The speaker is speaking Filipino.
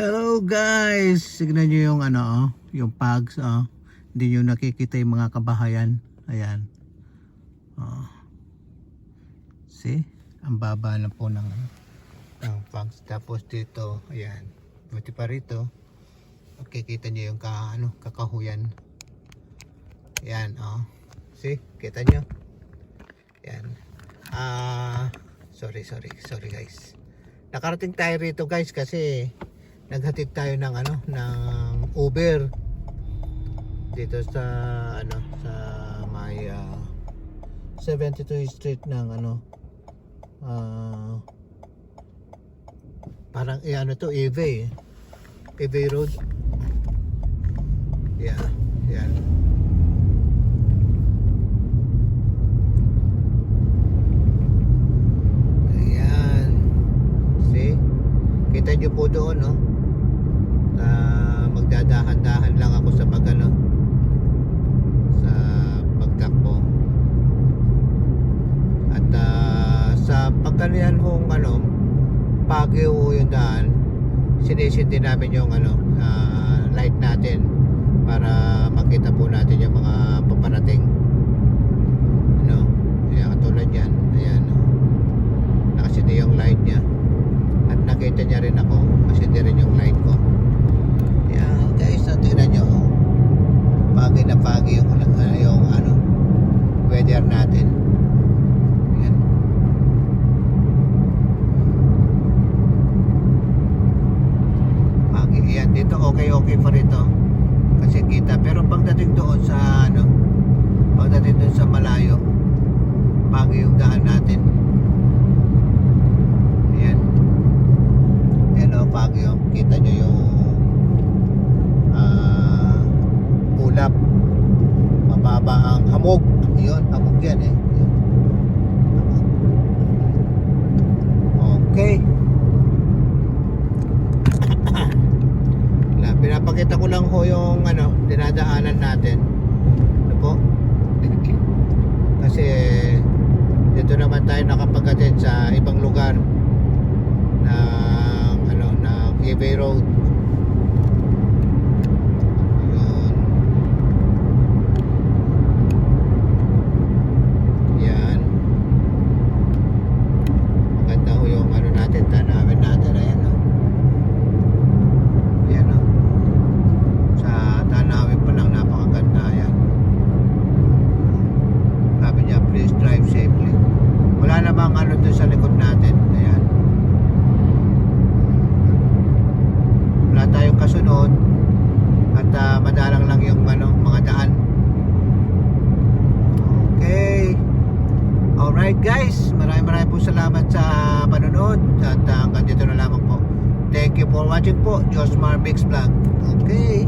Hello guys, tignan nyo yung yung pugs, hindi nyo nakikita yung mga kabahayan. Ayan, see, ang baba na po ng pugs. Tapos dito, ayan, buti pa rito makikita nyo yung kakahuyan. Ayan, see, kita nyo. Ayan, sorry guys, nakarating tayo rito guys kasi naghatid tayo ng ng Uber dito sa sa may 72 Street ng parang to EV Road. Yeah, yan. Ayan, see, kita nyo po doon, no? Magdadahan-dahan lang ako sa sa pagtakbo. At sa pagkalian hong Baguio yung daan, sinisindi namin yung light natin para makita po natin yung mga paparating. Ayan, katulad yan. Ayan, nakasindi yung light niya. At nakita niya rin ako kasi di rin yung light ko. Yeah, guys, tingnan nyo, pagi na pagi yung weather natin. Yan. Pagi yan dito, okay pa rito kasi kita, pero pagdating doon sa pagdating doon sa malayo, pagi yung daan natin. Baguio, kita nyo yung ulap, mababa ang hamog. Yun, hamog yan okay. Pinapakita ko lang ho yung dinadaanan natin po kasi dito naman tayo nakapaghatid sa ibang lugar na EV Road. Yun. Yan. Maganda ho yung natin, tanawin natin. Ayan, Ayan, sa tanawin pa lang napakaganda. Ayan. Sabi niya, please drive safely. Wala namang doon sa likod natin. Ayan. Tayong kasunod at madalang lang yung mga daan. Okay, alright guys, maraming po salamat sa panonood at hanggang dito na lamang po. Thank you for watching po, Josmar Mix Vlog. Okay.